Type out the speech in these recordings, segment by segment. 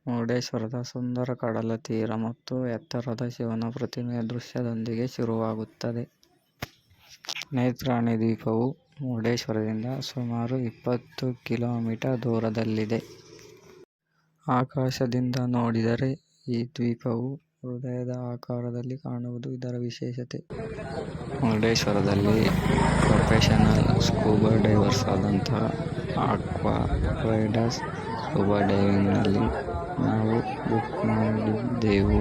ಮುರುಡೇಶ್ವರದ ಸುಂದರ ಕಡಲ ತೀರ ಮತ್ತು ಎತ್ತರದ ಶಿವನ ಪ್ರತಿಮೆಯ ದೃಶ್ಯದೊಂದಿಗೆ ಶುರುವಾಗುತ್ತದೆ. ನೇತ್ರಾಣಿ ದ್ವೀಪವು ಮುರುಡೇಶ್ವರದಿಂದ ಸುಮಾರು 20 ಕಿಲೋಮೀಟರ್ ದೂರದಲ್ಲಿದೆ. ಆಕಾಶದಿಂದ ನೋಡಿದರೆ ಈ ದ್ವೀಪವು ಹೃದಯದ ಆಕಾರದಲ್ಲಿ ಕಾಣುವುದು ಇದರ ವಿಶೇಷತೆ. ಮುರುಡೇಶ್ವರದಲ್ಲಿ ಪ್ರೊಫೆಷನಲ್ ಸ್ಕೂಬಾ ಡೈವರ್ಸ್ ಆದಂತಹ ಆಕ್ವಾ ರೈಡರ್ಸ್ ಸ್ಕೂಬಾ ಡೈವಿಂಗ್ನಲ್ಲಿ ನಾವು ಬುಕ್ ಮಾಡಿದ್ದೆವು.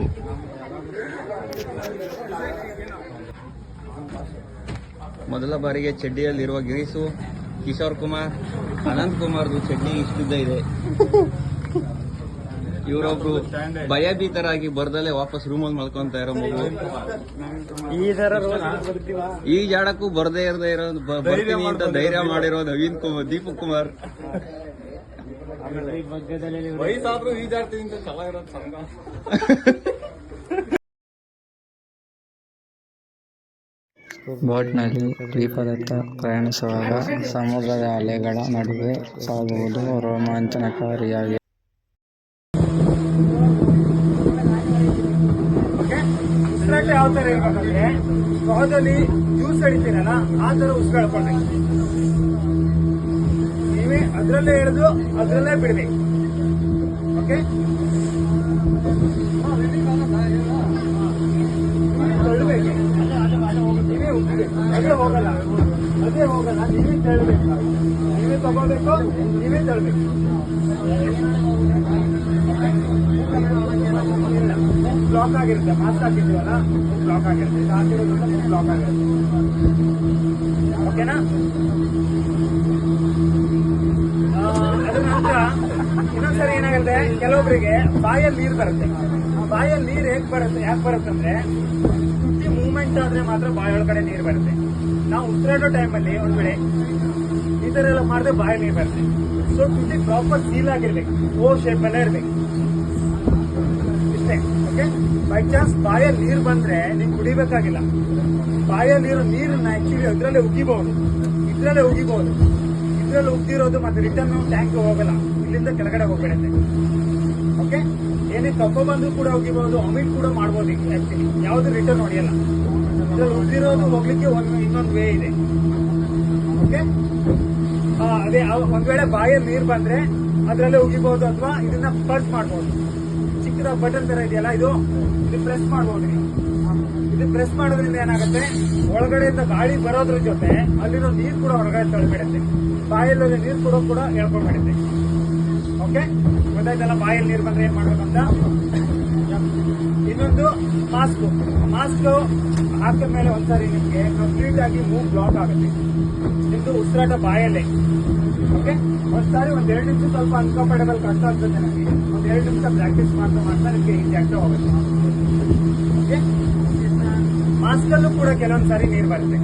ಮೊದಲ ಬಾರಿಗೆ ಚಡ್ಡಿಯಲ್ಲಿರುವ ಗಿರೀಶು, ಕಿಶೋರ್ ಕುಮಾರ್, ಅನಂತ್ ಕುಮಾರ್ದು ಚಡ್ಡಿ ಇಷ್ಟುದ್ದ ಇದೆ. ಇವರೊಬ್ರು ಭಯಭೀತರಾಗಿ ಬರ್ದಲ್ಲೇ ವಾಪಸ್ ರೂಮಲ್ಲಿ ಮಲ್ಕೊಂತ ಇರೋ ಮಗು. ಈ ಜಾಡಕ್ಕೂ ಬರ್ದೇ ಇರೋ ಬರ್ತೀನಿ ಅಂತ ಧೈರ್ಯ ಮಾಡಿರೋ ದೀಪಕ್ ಕುಮಾರ್. ವಯಸ್ಸಾದ್ರೂ ಈಜಾಡ್ತೀನಿ ಅಂತ ಛಲ ಇರೋದು ಸಂಘ. ಬೋಟ್ನಲ್ಲಿ ದ್ವೀಪದತ್ತ ಪ್ರಯಾಣಿಸುವಾಗ ಸಮುದ್ರದ ಅಲೆಗಳ ನಡುವೆ ಸಾಗುವುದು ರೋಮಾಂಚನಕಾರಿಯಾಗಿದೆ. ಉಸಿರಾಟ ಯಾವ ತರ ಇರ್ಬೇಕಂದ್ರೆ ಸ್ಟ್ರಾದಲ್ಲಿ ಜ್ಯೂಸ್ ಅಡಿತೀರಲ್ಲ ಆ ತರ ಉಸಿರಾಡ್ಕೊಳ್ಬೇಕು. ನೀವೇ ಅದ್ರಲ್ಲೇ ಹಿಡಿದು ಅದ್ರಲ್ಲೇ ಬಿಡ್ಬೇಕು. ಓಕೆ, ತಳ್ಳಬೇಕು. ನೀವೇ ಉಗ್ಬೇಕು, ಅದೇ ಹೋಗಲ್ಲ. ನೀವೇ ತಳ್ಳಬೇಕು, ನೀವೇ ತಗೋಬೇಕು, ನೀವೇ ತಳ್ಳಬೇಕು. ಬ್ಲಾಕ್ ಆಗಿರುತ್ತೆ, ಮಾಸ್ಕ್ ಹಾಕಿದ್ದೀವಲ್ಲ ಬ್ಲಾಕ್ ಆಗಿರುತ್ತೆ. ಇದು ಹಾಕಿರೋದ್ರಿಂದ ಬ್ಲಾಕ್ ಆಗಿರುತ್ತೆ. ಓಕೆನಾ? ಅದ್ರ ನಂತರ ಇನ್ನೊಂದ್ಸರಿ ಏನಾಗುತ್ತೆ, ಕೆಲವೊಬ್ಬರಿಗೆ ಬಾಯಲ್ಲಿ ನೀರು ಬರುತ್ತೆ. ಬಾಯಲ್ಲಿ ನೀರು ಯಾಕೆ ಬರುತ್ತೆ ಅಂದ್ರೆ ತುಟಿ ಮೂವ್ಮೆಂಟ್ ಆದ್ರೆ ಮಾತ್ರ ಬಾಯೊಳಗಡೆ ನೀರು ಬರುತ್ತೆ. ನಾವು ಉಸಿರಾಡೋ ಟೈಮಲ್ಲಿ ಒಂದ್ ವೇಳೆ ಈ ತರ ಎಲ್ಲ ಮಾಡಿದ್ರೆ ಬಾಯಲ್ಲಿ ನೀರು ಬರುತ್ತೆ. ಸೊ ತುಟಿ ಪ್ರಾಪರ್ ಸೀಲ್ ಆಗಿರ್ಬೇಕು, ಓ ಶೇಪ್ ಅಲ್ಲೇ ಇರ್ಬೇಕು. ಇಷ್ಟೇ. ಓಕೆ, ಬೈ ಚಾನ್ಸ್ ಬಾಯಲ್ಲಿ ನೀರು ಬಂದ್ರೆ ನೀವು ಕುಡಿಬೇಕಾಗಿಲ್ಲ. ಬಾಯಲ್ಲಿ ನೀರನ್ನ ಆಕ್ಚುಲಿ ಅದ್ರಲ್ಲೇ ಉಗಿಬಹುದು. ಇದ್ರಲ್ಲೇ ಉಗ್ದಿರೋದು ಮತ್ತೆ ರಿಟರ್ನ್ ಟ್ಯಾಂಕ್ ಹೋಗಲ್ಲ, ಇಲ್ಲಿಂದ ಕೆಳಗಡೆ ಹೋಗ್ಬಿಡುತ್ತೆ. ಓಕೆ, ಏನೇ ಕಬ್ಬ ಬಂದು ಕೂಡ ಉಗಿಬಹುದು, ಅಮಿಟ್ ಕೂಡ ಮಾಡ್ಬೋದು. ಆಕ್ಚುಲಿ ಯಾವ್ದು ರಿಟರ್ನ್ ಹೊಡೆಯಲ್ಲ. ಇದ್ರಲ್ಲಿ ಉಗ್ದಿರೋದು ಹೋಗ್ಲಿಕ್ಕೆ ಇನ್ನೊಂದು ವೇ ಇದೆ. ಓಕೆ, ಅದೇ ಒಂದ್ ವೇಳೆ ಬಾಯಲ್ಲಿ ನೀರು ಬಂದ್ರೆ ಅದ್ರಲ್ಲೇ ಉಗಿಬಹುದು ಅಥವಾ ಇದನ್ನ ಪರ್ಸ್ ಮಾಡಬಹುದು. ಚಿಕ್ಕದ ಬಟನ್ ತರ ಇದೆಯಲ್ಲ, ಇದು ಪ್ರೆಸ್ ಮಾಡಬಹುದು. ಇದು ಪ್ರೆಸ್ ಮಾಡೋದ್ರಿಂದ ಏನಾಗುತ್ತೆ, ಒಳಗಡೆಯಿಂದ ಗಾಳಿ ಬರೋದ್ರ ಜೊತೆ ಅಲ್ಲಿರೋ ನೀರು ಕೂಡ ಹೊರಗಡೆ ತಳ್ಬಿಡುತ್ತೆ. ಬಾಯಲ್ಲಿ ನೀರು ಕೂಡ ಹೇಳ್ಕೊಂಡ್ಬಿಡುತ್ತೆ. ಓಕೆ, ಗೊತ್ತಾಯ್ತಲ್ಲ? ಬಾಯಲ್ಲಿ ನೀರು ಬಂದ್ರೆ ಏನ್ ಮಾಡ್ಬೇಕಂತ. ಇನ್ನೊಂದು ಮಾಸ್ಕ್ ಹಾಕಿದ ಮೇಲೆ ಒಂದ್ಸಾರಿ ನಿಮ್ಗೆ ಕಂಪ್ಲೀಟ್ ಆಗಿ ಮೂವ್ ಬ್ಲಾಕ್ ಆಗುತ್ತೆ. ನಿಮ್ದು ಉಸಿರಾಟ ಬಾಯಲ್ಲೇ. ಓಕೆ, ಒಂದ್ಸಾರಿ 2 ನಿಮಿಷ ಸ್ವಲ್ಪ ಅನ್ಕಂಫರ್ಟೇಬಲ್ ಕಷ್ಟ ಆಗ್ತದೆ ನನಗೆ. 2 ನಿಮಿಷ ಪ್ರಾಕ್ಟೀಸ್ ಮಾಡ್ತಾ ನಿಮ್ಗೆ ಈಸಿ ಆಗ್ತಾ ಹೋಗುತ್ತೆ. ಓಕೆ, ಮಾಸ್ಕ್ ಅಲ್ಲೂ ಕೂಡ ಕೆಲವೊಂದ್ಸಾರಿ ನೀರು ಬರುತ್ತೆ.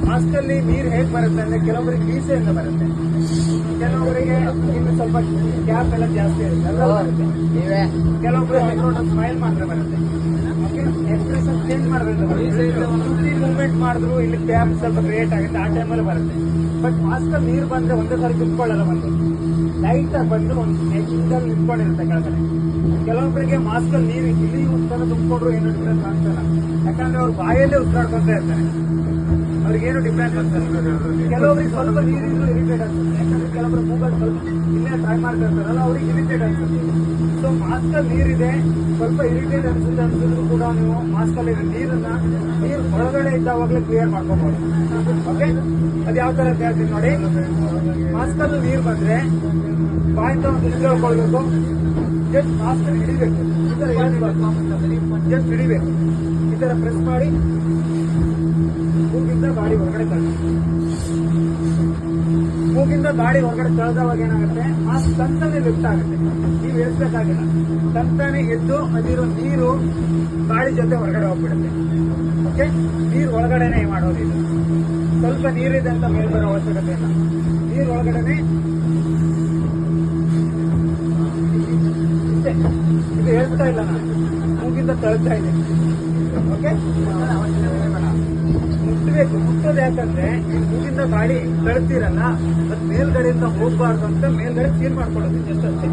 ಮಾಸ್ಕ್ ಅಲ್ಲಿ ನೀರು ಹೇಗ್ ಬರುತ್ತೆ ಅಂದ್ರೆ ಕೆಲವೊಬ್ಬರಿಗೆ ಮೀಸೆಯಿಂದ ಬರುತ್ತೆ, ಕೆಲವೊಬ್ಬರಿಗೆ ಇನ್ನು ಸ್ವಲ್ಪ ಗ್ಯಾಪ್ ಎಲ್ಲ ಜಾಸ್ತಿ ಇರುತ್ತೆ, ಎಲ್ಲ ಬರುತ್ತೆ. ಕೆಲವೊಬ್ಬರು ಸ್ಮೈಲ್ ಮಾಡಿದ್ರೆ ಬರುತ್ತೆ. ಎಕ್ಸ್ಪ್ರೆಷನ್ ಚೇಂಜ್ ಮಾಡಬೇಕು. ಮೂವ್ಮೆಂಟ್ ಮಾಡಿದ್ರು ಇಲ್ಲಿ ಗ್ಯಾಪ್ ಸ್ವಲ್ಪ ಕ್ರಿಯೇಟ್ ಆಗುತ್ತೆ, ಆ ಟೈಮಲ್ಲಿ ಬರುತ್ತೆ. ಬಟ್ ಮಾಸ್ಕ್ ಅಲ್ಲಿ ನೀರು ಬಂದ್ರೆ ಒಂದೇ ಸಾರಿ ತುಂಬಿಕೊಳ್ಳಲ್ಲ, ಬಂದು ಲೈಟ್ ಆಗಿ ಬಂದು ಒಂದು ನೆಚ್ಚಿನಲ್ಲಿ ನಿಂತ್ಕೊಂಡಿರುತ್ತೆ ಕೆಳಗಡೆ. ಕೆಲವೊಬ್ಬರಿಗೆ ಮಾಸ್ಕ್ ಅಲ್ಲಿ ನೀರು ಇಲ್ಲಿ ಉತ್ತರ ತುಂಬಿಕೊಂಡ್ರು ಏನು ಡಿಫ್ರೆನ್ಸ್ ಆಗ್ತಲ್ಲ, ಯಾಕಂದ್ರೆ ಅವ್ರು ಬಾಯಲ್ಲೇ ಉಸಿರಾಡ್ಕೊಂತ ಇರ್ತಾರೆ, ಅವ್ರಿಗೇನು ಡಿಫ್ರೆನ್ಸ್ ಆಗ್ತದೆ. ಕೆಲವೊಬ್ರಿಗೆ ಸ್ವಲ್ಪ ನೀರಿದ್ರು ಇರಿಟೇಟ್ ಆಗ್ತದೆ, ಯಾಕಂದ್ರೆ ಕೆಲವೊಬ್ರು ಮೂಗಲ್ ಸ್ವಲ್ಪ ಇಲ್ಲೇ ಟ್ರೈ ಮಾಡ್ತಾ ಇರ್ತಾರಲ್ಲ, ಅವ್ರಿಗೆ ಇರಿಟೇಟ್ ಆಗ್ತದೆ. ಸೊ ಮಾಸ್ಕ್ ಅಲ್ಲಿ ನೀರಿದೆ, ಸ್ವಲ್ಪ ಇರಿಟೇಟ್ ಅನ್ಸಿದ್ರು ಕೂಡ ನೀವು ಮಾಸ್ಕ್ ಅಲ್ಲಿ ನೀರು ಹೊರಗಡೆ ಇದ್ದಾವಾಗಲೇ ಕ್ಲಿಯರ್ ಮಾಡ್ಕೋಬಹುದು. ಓಕೆ, ಅದು ಯಾವ ತರ ಹೇಳ್ತೀನಿ ನೋಡಿ. ಮಾಸ್ಕ್ ಅಲ್ಲಿ ನೀರು ಬಂದ್ರೆ ಬಾಯಿಂದ ಒಂದು ಇಟ್ಕೊಳ್ಬೇಕು, ಜಸ್ಟ್ ಮಾಸ್ಕ್ ಅಲ್ಲಿ ಹಿಡಿಬೇಕು. ಈ ತರ ಜಸ್ಟ್ ಹಿಡಿಬೇಕು, ಈ ತರ ಪ್ರೆಸ್ ಮಾಡಿ ಮೂಗಿಂದ ಗಾಡಿ ಹೊರಗಡೆ ತಳ್ದವಾಗ ಏನಾಗುತ್ತೆ, ಮಾಸ್ಕ್ ತಂತಾನೆ ಲಿಫ್ಟ್ ಆಗುತ್ತೆ. ನೀವು ಇಳಿಸ್ಬೇಕಾಗಿಲ್ಲ, ತಂತಾನೆ ಎದ್ದು ಅಲ್ಲಿರೋ ನೀರು ಗಾಳಿ ಜೊತೆ ಹೊರಗಡೆ ಹೋಗ್ಬಿಡುತ್ತೆ. ಓಕೆ, ನೀರು ಒಳಗಡೆನೆ ಮಾಡೋದಿಲ್ಲ. ಸ್ವಲ್ಪ ನೀರಿದೆ ಅಂತ ಮೇಲೆ ಬರೋ ಅವಶ್ಯಕತೆ ಇಲ್ಲ. ನೀರು ಒಳಗಡೆನೆ ಇಷ್ಟೇ. ಇದು ಹೇಳ್ತಾ ಇಲ್ಲ, ನಾನು ಮೂಗಿಂದ ತಳ್ತಾ ಇದೆ. ಓಕೆ, ಮುಟ್ಟೋದು ಯಾಕಂದ್ರೆ ಮೂಗಿಂದ ಗಾಳಿ ತಳ್ತೀರಲ್ಲ, ಅದು ಮೇಲ್ಗಡೆಯಿಂದ ಹೋಗ್ಬಾರ್ದು ಅಂತ ಮೇಲ್ಗಡೆ ಸೀಲ್ ಮಾಡ್ಕೊಳ್ಳೋದು. ಜಸ್ಟ್ ಅಷ್ಟೇ.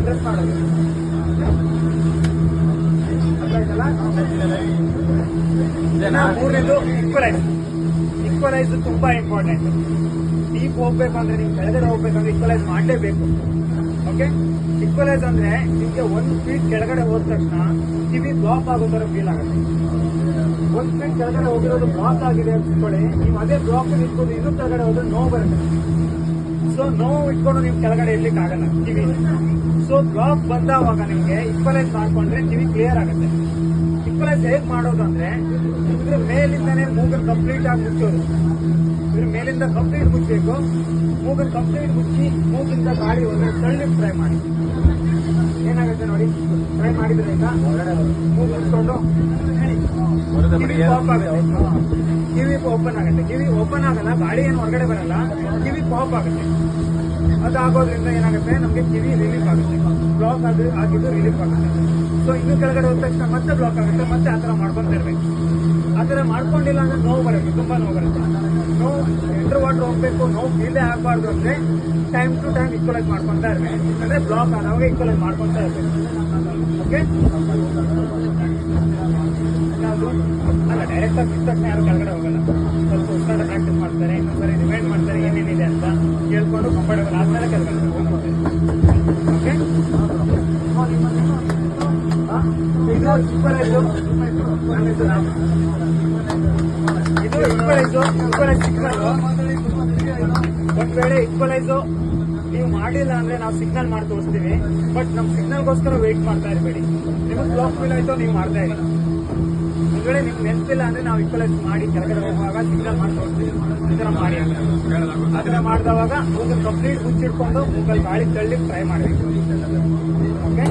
ಪ್ರೆಸ್ ಮಾಡೋದು. ಮೂರನೇದು ಈಕ್ವಲೈಸ್ ತುಂಬಾ ಇಂಪಾರ್ಟೆಂಟ್. ಡೀಪ್ ಹೋಗ್ಬೇಕು ಅಂದ್ರೆ ನೀವು ಕೆಳಗಡೆ ಹೋಗ್ಬೇಕಂದ್ರೆ ಈಕ್ವಲೈಸ್ ಮಾಡಲೇಬೇಕು. ಓಕೆ, ಈಕ್ವಲೈಸ್ ಅಂದ್ರೆ ನಿಮ್ಗೆ 1 ಫೀಟ್ ಕೆಳಗಡೆ ಹೋದ ತಕ್ಷಣ ಕಿವಿ ಬ್ಲಾಕ್ ಆಗೋ ತರ ಫೀಲ್ ಆಗುತ್ತೆ. 1 ಫೀಟ್ ಕೆಳಗಡೆ ಹೋಗಿರೋದು ಬ್ಲಾಕ್ ಆಗಿದೆ ಅನ್ಕೊಳ್ಳಿ, ನೀವು ಅದೇ ಬ್ಲಾಕ್ ಇಟ್ಕೊಂಡು ಇನ್ನೂ ಕೆಳಗಡೆ ಹೋದ್ರೆ ನೋವು ಬರುತ್ತೆ. ಸೊ ನೋವು ಇಟ್ಕೊಂಡು ನೀವು ಕೆಳಗಡೆ ಇರ್ಲಿಕ್ಕೆ ಆಗಲ್ಲ ಕಿವಿ. ಸೊ ಬ್ಲಾಕ್ ಬಂದಾವಾಗ ನಿಮ್ಗೆ ಈಕ್ವಲೈಸ್ ಮಾಡ್ಕೊಂಡ್ರೆ ಕಿವಿ ಕ್ಲಿಯರ್ ಆಗುತ್ತೆ. ಈಕ್ವಲೈಸ್ ಹೇಗ್ ಮಾಡೋದು ಅಂದ್ರೆ ಇದ್ರ ಮೇಲಿಂದಾನೇ ಮೂಗನ್ ಕಂಪ್ಲೀಟ್ ಆಗಿ ಮುಚ್ಚೋದು. ಇದ್ರ ಮೇಲಿಂದ ಕಂಪ್ಲೀಟ್ ಮುಚ್ಚಬೇಕು. ಮೂಗನ್ ಕಂಪ್ಲೀಟ್ ಮುಚ್ಚಿ ಮೂಗಿಂದ ಗಾಳಿ ಹೋದ್ರೆ ತಳ್ಳಿ ಟ್ರೈ ಮಾಡಿ. ಏನಾಗುತ್ತೆ ನೋಡಿ, ಟ್ರೈ ಮಾಡಿದ್ರಿಂದ ಮೂಗು ಮುಚ್ಕೊಂಡು ಕಿವಿ ಪಾಪ್ ಆಗುತ್ತೆ. ಕಿವಿ ಓಪನ್ ಆಗುತ್ತೆ. ಕಿವಿ ಓಪನ್ ಆಗಲ್ಲ, ಗಾಳಿ ಏನು ಹೊರಗಡೆ ಬರಲ್ಲ, ಕಿವಿ ಪಾಪ್ ಆಗುತ್ತೆ. ಅದಾಗೋದ್ರಿಂದ ಏನಾಗುತ್ತೆ, ನಮ್ಗೆ ಕಿವಿ ರಿಲೀಫ್ ಆಗುತ್ತೆ. ಬ್ಲಾಕ್ ಆಗಿದ್ದು ರಿಲೀಫ್ ಆಗುತ್ತೆ. ಸೊ ಇನ್ನು ಕೆಳಗಡೆ ಹೋದ ತಕ್ಷಣ ಮತ್ತೆ ಬ್ಲಾಕ್ ಆಗುತ್ತೆ, ಮತ್ತೆ ಆತರ ಮಾಡ್ಕೊಂತ ಇರ್ಬೇಕು. ಆತರ ಮಾಡ್ಕೊಂಡಿಲ್ಲ ಅಂದ್ರೆ ನೋವು ಬರುತ್ತೆ, ತುಂಬಾ ನೋವು ಬರುತ್ತೆ. ನೋವು ಎಂಟರ್ ವಾಟರ್ ಹೋಗ್ಬೇಕು, ನೋವು ಫೀಲೇ ಆಗಬಾರ್ದು ಅಂದ್ರೆ ಟೈಮ್ ಟು ಟೈಮ್ ಈಕ್ವಲೈಸ್ ಮಾಡ್ಕೊಂತ ಇರ್ಬೇಕು. ಅಂದ್ರೆ ಬ್ಲಾಕ್ ಆದಾಗ ಈಕ್ವಲೈಸ್ ಮಾಡ್ಕೊಂತ ಇರ್ಬೇಕು. ಓಕೆ, ಅಲ್ಲ ಡೈರೆಕ್ಟ್ ಆಗಿ ಬಿಟ್ಟ ತಕ್ಷಣ ಯಾರು ಕೆಳಗಡೆ ಹೋಗಲ್ಲ. ಸ್ವಲ್ಪ ಉಸಿರಾಟ ಪ್ರಾಕ್ಟೀಸ್ ಮಾಡ್ತಾರೆ, ಇನ್ನೊಂದ್ಸರಿ ರಿಮೈಂಡ್ ಮಾಡ್ತಾರೆ ಏನೇನಿದೆ ಅಂತ ಕೇಳ್ಕೊಂಡು ಕಂಫರ್ಟಬಲ್ ಆದ್ಮೇಲೆ ಕೆಳಗಡೆ ಹೋಗ್ತಾರೆ. ಓಕೆ, ಇದು ಈಕ್ವಲೈಸ್ ಸಿಗ್ನಲ್. ಒಂದ್ ವೇಳೆ ಈಕ್ವಲೈಸು ನೀವು ಮಾಡಿಲ್ಲ ಅಂದ್ರೆ ನಾವು ಸಿಗ್ನಲ್ ಮಾಡಿ ತೋರಿಸ್ತೀವಿ. ಬಟ್ ನಮ್ ಸಿಗ್ನಲ್ಗೋಸ್ಕರ ವೇಟ್ ಮಾಡ್ತಾ ಇರಬೇಡಿ. ನಿಮಗೆ ಬ್ಲಾಕ್ ಫೀಲ್ ಆಯ್ತು, ನೀವು ಮಾಡ್ತಾ ಇಲ್ಲ. ಒಂದ್ ವೇಳೆ ನಿಮ್ಗೆ ನೆನಪಿಲ್ಲ ಅಂದ್ರೆ ನಾವು ಈಕ್ವಲೈಸ್ ಮಾಡಿ ಕೆಳಗಡೆ ಹೋಗುವಾಗ ಸಿಗ್ನಲ್ ಮಾಡಿ ತೋರಿಸ್ತೀವಿ. ಈ ತರ ಮಾಡಿ ಅದನ್ನ ಮಾಡಿದವಾಗ ಮೂಗಲ್ ಕಂಪ್ಲೀಟ್ ಮುಚ್ಚಿಡ್ಕೊಂಡು ಮೂಗಲ್ ಗಾಳಿ ತಳ್ಳಿ ಟ್ರೈ ಮಾಡಬೇಕು. ಓಕೆ,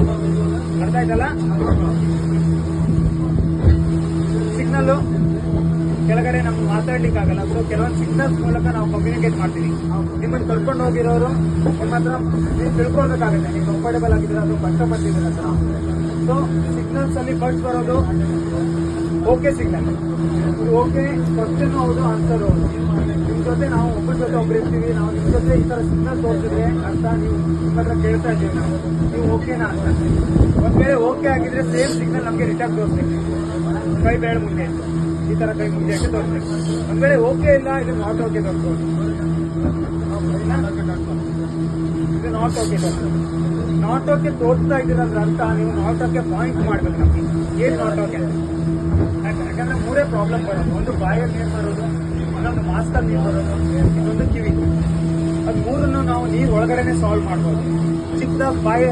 ಅರ್ಥ ಆಯ್ತಲ್ಲ? ಸಿಗ್ನಲ್ ಕೆಳಗಡೆ ನಮ್ಗೆ ಮಾತಾಡ್ಲಿಕ್ಕೆ ಆಗಲ್ಲ. ಸೊ ಕೆಲವೊಂದು ಸಿಗ್ನಲ್ಸ್ ಮೂಲಕ ನಾವು ಕಮ್ಯುನಿಕೇಟ್ ಮಾಡ್ತೀವಿ. ನಿಮ್ಮನ್ನು ಕರ್ಕೊಂಡು ಹೋಗಿರೋರು ನಿಮ್ಮ ಹತ್ರ ನೀವು ತಿಳ್ಕೊಳ್ಬೇಕಾಗುತ್ತೆ, ನೀವು ಕಂಫರ್ಟಬಲ್ ಆಗಿದ್ರೆ ಅದು ಕಷ್ಟಪಟ್ಟಿದ್ದೀರ ಅಂತ. ಸೊ ಸಿಗ್ನಲ್ಸ್ ಅಲ್ಲಿ ಫಸ್ಟ್ ಬರೋದು ಓಕೆ ಸಿಗ್ನಲ್. ಓಕೆ ಕ್ವಶನ್ ಹೌದು, ಆನ್ಸರ್ ಹೌದು. ನಿಮ್ ಜೊತೆ ನಾವು ಒಬ್ಬರ ಜೊತೆ ಒಬ್ರು ಇರ್ತೀವಿ, ನಾವು ನಿಮ್ ಜೊತೆ ಈ ತರ ಸಿಗ್ನಲ್ ತೋರಿಸಿದ್ರೆ ಅರ್ಥ ನೀವು ನಿಮ್ಮ ಹತ್ರ ಕೇಳ್ತಾ ಇದ್ದೀವಿ ನಾವು, ನೀವು ಓಕೆನಾ ಅಂತ. ಒಂದ್ ವೇಳೆ ಓಕೆ ಆಗಿದ್ರೆ ಸೇಮ್ ಸಿಗ್ನಲ್ ನಮ್ಗೆ ರಿಟರ್ನ್ ತೋರಿಸ್ಬೇಕು. ಕೈ ಬೇಡ ಮುಂದೆ, ಈ ತರ ಕೈ ಮುಂದೆ ಹಾಕಿ ತೋರಿಸ್ಬೇಕು. ಒಂದ್ ವೇಳೆ ಓಕೆ ಇಲ್ಲ, ಇದು ನಾಟ್ ಓಕೆ ತೋರಿಸ್ಬೋದು. ಇದು ನಾಟ್ ಓಕೆ ತೋರಿಸ್ಬೋದು. ನಾಟ್ ಓಕೆ ತೋರಿಸ್ತಾ ಇದ್ದೀರಂದ್ರೆ ಅರ್ಥ ನೀವು ನಾಟ್ ಓಕೆ ಪಾಯಿಂಟ್ ಮಾಡ್ಬೇಕು ನಮ್ಗೆ. ಏನ್ ನಾಟ್ ಓಕೆ? ಯಾಕಂದ್ರೆ ಮೂರೇ ಪ್ರಾಬ್ಲಮ್ ಬರೋದು. ಒಂದು ಬಾಯಲ್ಲಿ ನೀರು ಬರೋದು, ಇನ್ನೊಂದು ಮಾಸ್ಕಲ್ಲಿ ನೀರು ಬರೋದು, ಇನ್ನೊಂದು ಕಿವಿ. ಅದು ಮೂರನ್ನು ನಾವು ನೀರು ಒಳಗಡೆನೆ ಸಾಲ್ವ್ ಮಾಡ್ಬೋದು. ಚಿಕ್ಕದಾಗ ಬಾಯಿ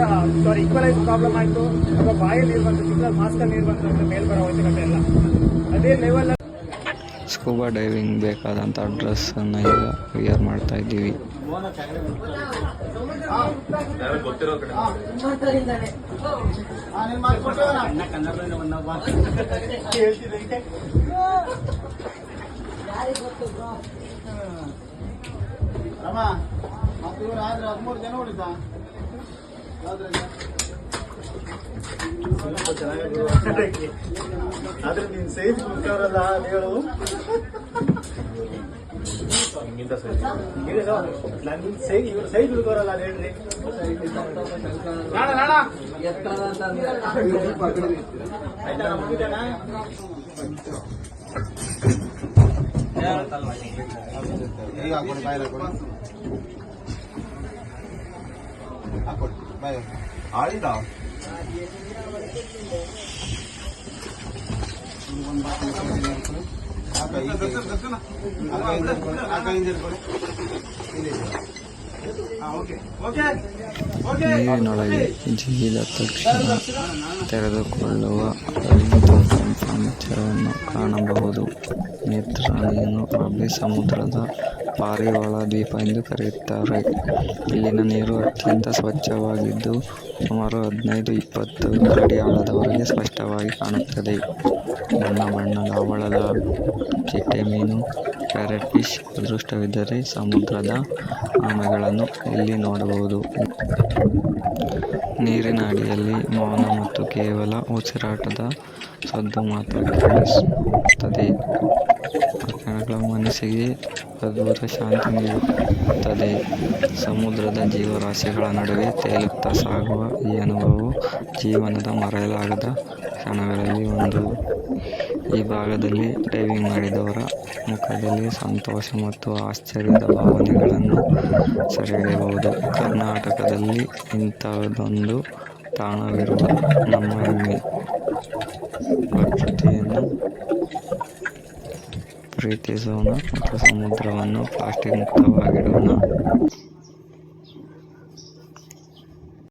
ಈಕ್ವಲೈಸ್ ಪ್ರಾಬ್ಲಮ್ ಆಯ್ತು, ಅಥವಾ ಬಾಯಲ್ಲಿ ನೀರು ಬಂತು, ಚಿಕ್ಕದಾಗ ಮಾಸ್ಕಲ್ಲಿ ನೀರು ಬಂತು ಅಂತ ಮೇಲ್ ಬರೋ ಅವಶ್ಯಕತೆ ಇಲ್ಲ. ಅದೇ ಲೆವೆಲ್ ಸ್ಕೂಬಾ ಡೈವಿಂಗ್ ಬೇಕಾದಂಥ ಡ್ರೆಸ್ಸನ್ನು ಈಗ ವಿಯರ್ ಮಾಡ್ತಾ ಇದ್ದೀವಿ. ಆದ್ರೆ ನೀನ್ ಸೈಜ್ ಬಿಡ್ತಾರಲ್ಲ ಹೇಳು. ಸೈಜ್ ಬಿಡ್ತಾರಲ್ಲ ಹೇಳ್ರಿ. ಆಳಿದ ನೀರಿನೊಳಗೆ ಜಿಗಿದ ತಕ್ಷಣ ತೆರೆದುಕೊಳ್ಳುವ 5 ಪಂಚರವನ್ನು ಕಾಣಬಹುದು. ನೇತ್ರಾಣಿಯನ್ನು ಅರಬ್ಬಿ ಸಮುದ್ರದ ಪಾರಿವಾಳ ದ್ವೀಪ ಎಂದು ಕರೆಯುತ್ತಾರೆ. ಇಲ್ಲಿನ ನೀರು ಅತ್ಯಂತ ಸ್ವಚ್ಛವಾಗಿದ್ದು ಸುಮಾರು 15-20 ಅಡಿ ಆಳದವರೆಗೆ ಸ್ಪಷ್ಟವಾಗಿ ಕಾಣುತ್ತದೆ. ಬಣ್ಣದ ಹವಳದ ಚಿಟ್ಟೆ ಮೀನು, ಪ್ಯಾರೆಟ್ ಫಿಶ್, ಅದೃಷ್ಟವಿದ್ದರೆ ಸಮುದ್ರದ ಆಮೆಗಳನ್ನು ಇಲ್ಲಿ ನೋಡಬಹುದು. ನೀರಿನ ಅಡಿಯಲ್ಲಿ ಮೌನ ಮತ್ತು ಕೇವಲ ಉಸಿರಾಟದ ಸದ್ದು ಮಾತ್ರ ಕೇಳಿಸುತ್ತದೆ. ಆ ಕ್ಷಣಗಳ ಮನಸ್ಸಿಗೆ ಅದ್ಭುತ ಶಾಂತಿ ನೀಡುತ್ತದೆ. ಸಮುದ್ರದ ಜೀವರಾಶಿಗಳ ನಡುವೆ ತೇಲುತ್ತಾ ಸಾಗುವ ಈ ಅನುಭವವು ಜೀವನದ ಮರೆಯಲಾಗದ ಕ್ಷಣಗಳಲ್ಲಿ ಒಂದು. ಈ ಭಾಗದಲ್ಲಿ ಡೈವಿಂಗ್ ಮಾಡಿದವರ ಮುಖದಲ್ಲಿ ಸಂತೋಷ ಮತ್ತು ಆಶ್ಚರ್ಯದ ಭಾವನೆಗಳನ್ನು ಸೆರೆಹಿಡಿಯಬಹುದು. ಕರ್ನಾಟಕದಲ್ಲಿ ಇಂಥದೊಂದು ತಾಣವಿರುವ ನಮ್ಮ ಹೆಮ್ಮೆ. ಪ್ರಕೃತಿಯನ್ನು ಪ್ರೀತಿಸೋಣ ಮತ್ತು ಸಮುದ್ರವನ್ನು ಪ್ಲಾಸ್ಟಿಕ್ ಮುಕ್ತವಾಗಿಡೋಣ.